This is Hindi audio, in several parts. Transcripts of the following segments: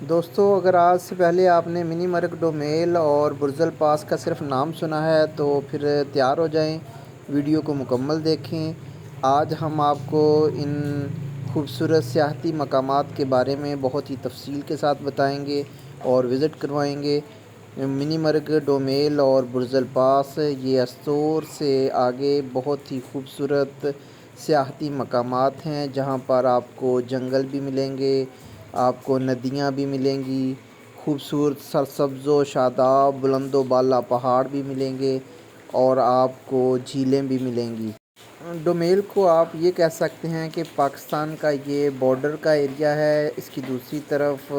दोस्तों, अगर आज से पहले आपने मिनी मर्ग डोमेल और बुर्जल पास का सिर्फ नाम सुना है तो फिर तैयार हो जाएं, वीडियो को मुकम्मल देखें। आज हम आपको इन खूबसूरत सियाहती मकामात के बारे में बहुत ही तफसील के साथ बताएंगे और विज़िट करवाएंगे। मिनी मर्ग डोमेल और बुर्जल पास ये अस्तोर से आगे बहुत ही खूबसूरत सियाहती मकामात हैं, जहाँ पर आपको जंगल भी मिलेंगे, आपको नदियाँ भी मिलेंगी, खूबसूरत सरसब्ज़ व शादाब बुलंद व बाला पहाड़ भी मिलेंगे और आपको झीलें भी मिलेंगी। डोमेल को आप ये कह सकते हैं कि पाकिस्तान का ये बॉर्डर का एरिया है। इसकी दूसरी तरफ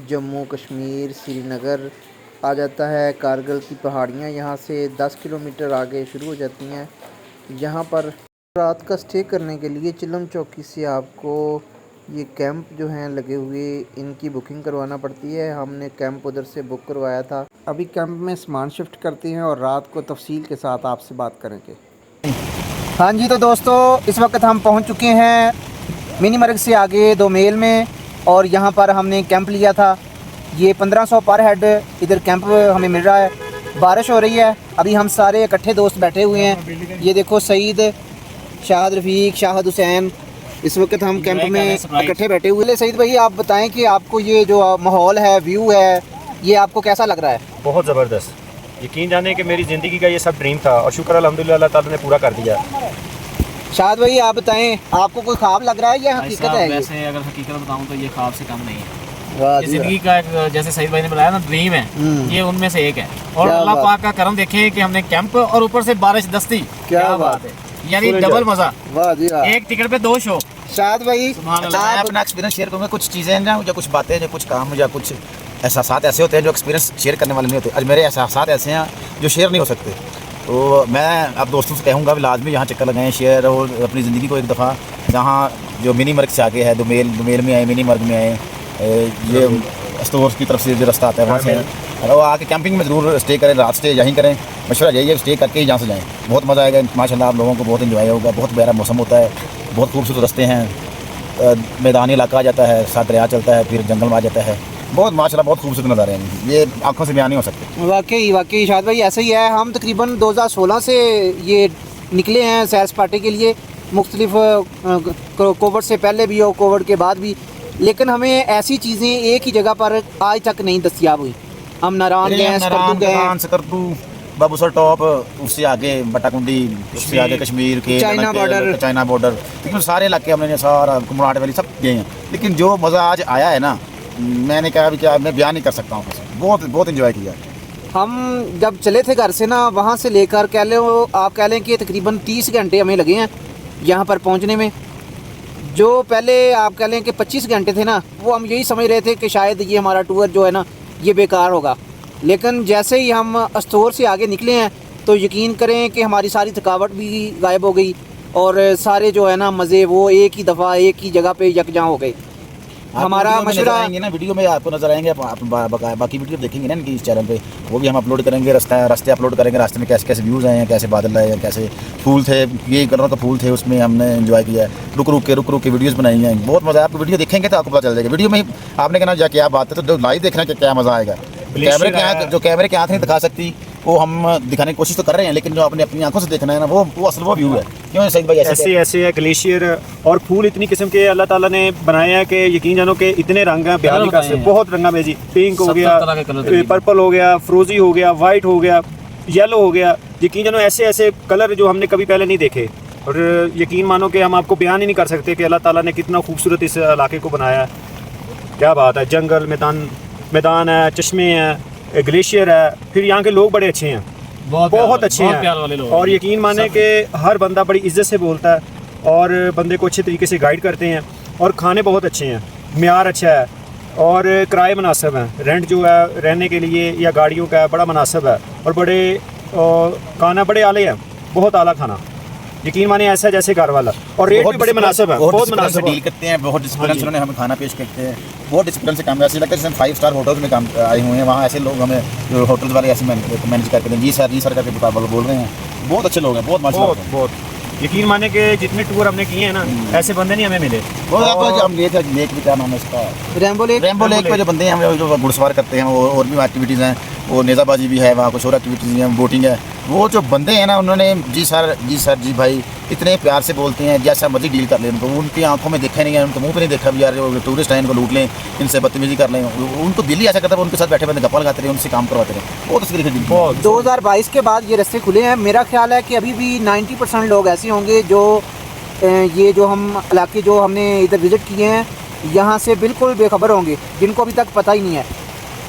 जम्मू कश्मीर श्रीनगर आ जाता है। कारगिल की पहाड़ियाँ यहाँ से 10 किलोमीटर आगे शुरू हो जाती हैं। यहाँ पर रात का स्टे करने के लिए चिलम चौकी से आपको ये कैंप जो हैं लगे हुए, इनकी बुकिंग करवाना पड़ती है। हमने कैंप उधर से बुक करवाया था। अभी कैंप में सामान शिफ्ट करते हैं और रात को तफसील के साथ आपसे बात करेंगे। हाँ जी, तो दोस्तों इस वक्त हम पहुंच चुके हैं मिनी मर्ग से आगे डोमेल में और यहाँ पर हमने कैंप लिया था। ये 1500 पर हेड इधर कैंप हमें मिल रहा है। बारिश हो रही है, अभी हम सारे इकट्ठे दोस्त बैठे हुए हैं। ये देखो, सईद, शाहद रफ़ीक, शाहद हुसैन, इस वक्त हम कैंप में इकट्ठे बैठे हुए हैं। सईद भाई, आप बताएं कि आपको ये जो माहौल है, व्यू है, ये आपको कैसा लग रहा है? बहुत ज़बरदस्त। यकीन जाने कि मेरी ज़िंदगी का ये सब ड्रीम था और शुक्र अल्हम्दुलिल्लाह अल्लाह ताला ने पूरा कर दिया। शाहद भाई, आप बताएं, आपको कोई ख्वाब लग रहा है या हकीकत है? वैसे अगर हकीकत बताऊं तो ये ख्वाब से कम नहीं है। ये ज़िंदगी का एक, जैसे सईद भाई ने बताया ना, ड्रीम है, ये उनमें से एक है। और अल्लाह पाक का करम देखें कि हमने कैंप और ऊपर से बारिश दस्ती। क्या बात है, यानी डबल मज़ा। वाह जी वाह। एक टिकट पे 2 शो। शाहद भाई, मैं अपना एक्सपीरियंस शेयर करूँगा। कुछ चीज़ें ना, या कुछ बातें, या कुछ काम, या कुछ एहसास ऐसे होते हैं जो एक्सपीरियंस शेयर करने वाले नहीं होते। आज मेरे एहसास ऐसे हैं जो शेयर नहीं हो सकते। तो मैं अब दोस्तों से कहूँगा भी लाजमी यहाँ चक्कर लगाएं, शेयर, और अपनी ज़िंदगी को एक दफ़ा जहाँ जो मिनी मर्ग से आगे है, डोमेल में आए, मिनी मर्ग में आए, ये स्टोर की तरफ से जो रास्ता आता है वहाँ से और आके कैंपिंग में ज़रूर स्टे करें। रात स्टे यहीं करें, मशवरा यही स्टे करके ही यहाँ से जाएँ। बहुत मज़ा आएगा माशाल्लाह, आप लोगों को बहुत इन्जॉय होगा। बहुत प्यारा मौसम होता है, बहुत खूबसूरत रास्ते हैं, मैदानी इलाका आ जाता है, साथ दरिया चलता है, फिर जंगल में आ जाता है। बहुत माशाल्लाह बहुत खूबसूरत नज़ारे हैं, ये आंखों से बयान नहीं हो सकते। वाकई शाहद भाई ऐसा ही है। हम तकरीबन 2016 से ये निकले हैं सैर सपाटे के लिए, मुख्तलिफ कोविड से पहले भी और कोविड के बाद भी, लेकिन हमें ऐसी चीज़ें एक ही जगह पर आज तक नहीं दस्तयाब हुई। हम नारायण गए, सकरदू, बाबूसर टॉप, उससे आगे बटाकुंडी, उससे आगे कश्मीर के चाइना बॉर्डर, लेकिन सारे इलाके हमने सारा कुमराट वैली सब गए हैं। लेकिन जो मज़ा आज आया है ना, मैंने कहा भी क्या मैं बयान नहीं कर सकता हूँ। बहुत इन्जॉय किया। हम जब चले थे घर से ना, वहाँ से लेकर कह लें, आप कह लें कि तकरीबन 30 घंटे हमें लगे हैं यहाँ पर पहुँचने में। जो पहले आप कह लें कि 25 घंटे थे ना, वो हम यही समझ रहे थे कि शायद ये हमारा टूर जो है ना ये बेकार होगा। लेकिन जैसे ही हम अस्तोर से आगे निकले हैं तो यकीन करें कि हमारी सारी थकावट भी गायब हो गई और सारे जो है ना मज़े वो एक ही दफ़ा एक ही जगह पे यकजा हो गए। हमारा मशवरा ना, वीडियो में आपको नजर आएंगे, बाकी वीडियो देखेंगे ना इनकी इस चैनल पे, वो भी हम अपलोड करेंगे। रास्ते अपलोड करेंगे, रास्ते में कैसे कैसे व्यूज़ आए हैं, कैसे बादल आए हैं, कैसे फूल थे, ये कलर का फूल थे, उसमें हमने एंजॉय किया। रुक रुक के वीडियोज़ बनाई हैं। बहुत मज़ा है। आप वीडियो देखेंगे तो आपको पता चल जाएगा। वीडियो में आपने कहना जा क्या बात है, तो लाइव देखना कि क्या मज़ा आएगा। कैमरे के आँख नहीं दिखा सकती, वो हम दिखाने की कोशिश तो कर रहे हैं, लेकिन जो आपने अपनी आंखों से देखना है ना, वो असल वो व्यू है। क्यों सईद भाई? ऐसे है ग्लेशियर और फूल इतनी किस्म के अल्लाह ताला ने बनाए हैं कि यकीन जानो कि इतने रंग हैं, बयान नहीं कर सकते। बहुत रंगामेजी, पिंक हो गया, पर्पल हो गया, फ्रोजी हो गया, वाइट हो गया, येलो हो गया। यकीन जानो ऐसे कलर जो हमने कभी पहले नहीं देखे। और यकीन मानो कि हम आपको बयान ही नहीं कर सकते कि अल्लाह ताला ने कितना खूबसूरत इस इलाके को बनाया है। क्या बात है। जंगल, मैदान है, चश्मे हैं, ग्लेशियर है, फिर यहाँ के लोग बड़े अच्छे हैं, बहुत अच्छे हैं। और यकीन माने कि हर बंदा बड़ी इज्जत से बोलता है और बंदे को अच्छे तरीके से गाइड करते हैं। और खाने बहुत अच्छे हैं, म्यार अच्छा है और किराए मुनासिब हैं। रेंट जो है रहने के लिए या गाड़ियों का बड़ा मुनासिब है और बड़े खाना बड़े आले हैं, बहुत आला खाना। यकीन माने ऐसा जैसे घर वाला, और रेट भी बड़े मुनासिब है, बहुत मुनासिब डील करते हैं। बहुत डिसिप्लिन से उन्होंने हमें खाना पेश करते हैं, बहुत डिसिप्लिन से काम। ऐसे लगता है जैसे 5 स्टार होटल्स में काम आए हुए हैं। वहाँ ऐसे लोग हमें जो होटल्स वाले ऐसे मैनेज करके दें, जी सर करके बोल रहे हैं। बहुत अच्छे लोग हैं, बहुत माशाल्लाह। यकीन माने कि जितने टूर हमने किए हैं ना, ऐसे बंदे नहीं हमें मिले। वो आपको जो हम लेक भी क्या नाम है इसका, रैम्बो लेक पे जो बंदे हैं हमें जो घुड़सवार करते हैं, वो और भी एक्टिविटीज़ हैं, वो नेज़ाबाजी भी है, वहाँ कुछ और एक्टिविटीज़ हैं, बोटिंग है। वो जो बंदे हैं ना, उन्होंने जी सर जी भाई इतने प्यार से बोलते हैं, जैसा मर्जी डील कर लें उनको। उनकी आंखों में देखा नहीं है, उनके मुंह पे नहीं देखा भी यार जो टूरिस्ट हैं इनको लूट लें, इनसे बदतमीजी कर लें। उनको दिल ही ऐसा करता है, उनके साथ बैठे बैठे गप्पा लगाते रहे, उनसे काम करवाते रहे। बहुत तस्वीर खींची। 2022 के बाद ये रास्ते खुले हैं। मेरा ख्याल है कि अभी भी 90% लोग ऐसे होंगे जो ये जो हम इलाके जो हमने इधर विज़िट किए हैं यहाँ से बिल्कुल बेखबर होंगे, जिनको अभी तक पता ही नहीं है।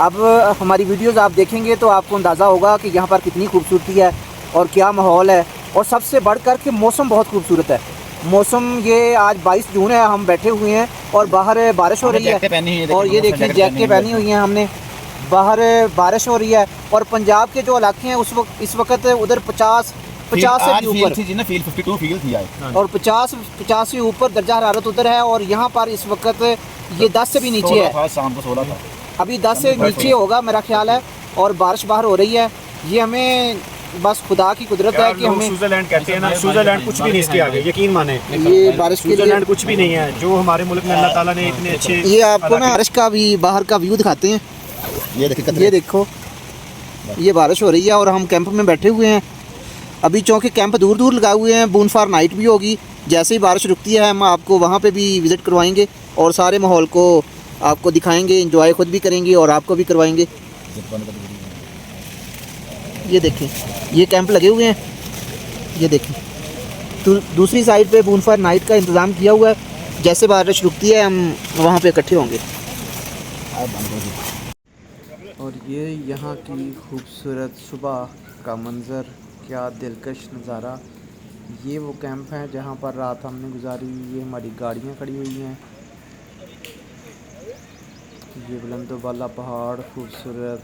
अब हमारी वीडियोज़ आप देखेंगे तो आपको अंदाज़ा होगा कि यहाँ पर कितनी खूबसूरती है और क्या माहौल है। और सबसे बढ़कर के मौसम बहुत खूबसूरत है। मौसम ये आज 22 जून है, हम बैठे हुए हैं और बाहर बारिश हो रही है। और ये देखिए जैकेट पहनी हुई हैं हमने, बाहर बारिश हो रही है। और पंजाब के जो इलाके हैं इस वक्त उधर 50 से भी ऊपर फील 52 फील थी आज, और 50 से ऊपर दर्जा हरारत उधर है। और यहाँ पर इस वक्त ये 10 से भी नीचे है। शाम को 16 था, अभी 10 से नीचे होगा मेरा ख्याल है। और बारिश बाहर हो रही है। ये हमें बस खुदा की कुदरत है कि हमें स्विट्जरलैंड कहते हैं ना, स्विट्जरलैंड कुछ भी नहीं इसके आगे, यकीन माने। ये बारिश के लिए स्विट्जरलैंड कुछ भी नहीं है जो हमारे मुल्क में अल्लाह ताला ने इतने अच्छे। ये आपको ना बारिश का भी बाहर का व्यू दिखाते हैं। ये देखो ये बारिश हो रही है और हम कैंप में बैठे हुए हैं। अभी चूँकि कैंप दूर दूर लगाए हुए हैं, बूनफार नाइट भी होगी। जैसे ही बारिश रुकती है हम आपको वहाँ पे भी विज़िट करवाएंगे और सारे माहौल को आपको दिखाएंगे, एंजॉय खुद भी करेंगे और आपको भी करवाएंगे। ये देखें ये कैंप लगे हुए हैं, ये देखें। दूसरी साइड पे बूनफार नाइट का इंतज़ाम किया हुआ है। जैसे बारिश रुकती है हम वहाँ पे इकट्ठे होंगे। और ये यहाँ की खूबसूरत सुबह का मंज़र, क्या दिलकश नज़ारा। ये वो कैंप है जहाँ पर रात हमने गुजारी। ये हमारी गाड़ियाँ खड़ी हुई हैं। ये बुलंदो वाला पहाड़, खूबसूरत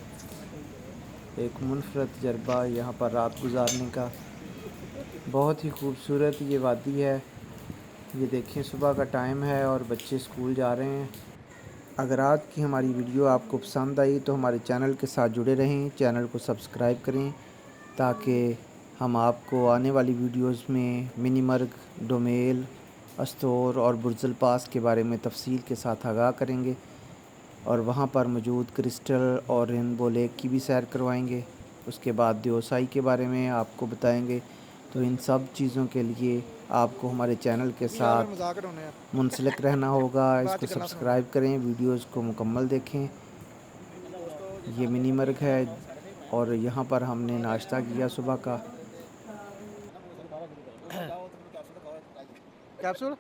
एक मुनफरद तजर्बा यहाँ पर रात गुजारने का। बहुत ही खूबसूरत ये वादी है। ये देखें सुबह का टाइम है और बच्चे स्कूल जा रहे हैं। अगर आज की हमारी वीडियो आपको पसंद आई तो हमारे चैनल के साथ जुड़े रहें, चैनल को सब्सक्राइब करें ताकि हम आपको आने वाली वीडियोस में मिनी मर्ग, डोमेल, अस्तोर और बुर्जुल पास के बारे में तफसील के साथ आगाह करेंगे। और वहाँ पर मौजूद क्रिस्टल और रेनबो लेक की भी सैर करवाएंगे। उसके बाद देओसाई के बारे में आपको बताएंगे। तो इन सब चीज़ों के लिए आपको हमारे चैनल के साथ मुंसलिक रहना होगा। इसको सब्सक्राइब करें, वीडियोस को मुकम्मल देखें। ये मिनी मर्ग है और यहाँ पर हमने नाश्ता किया सुबह का। कैप्सूल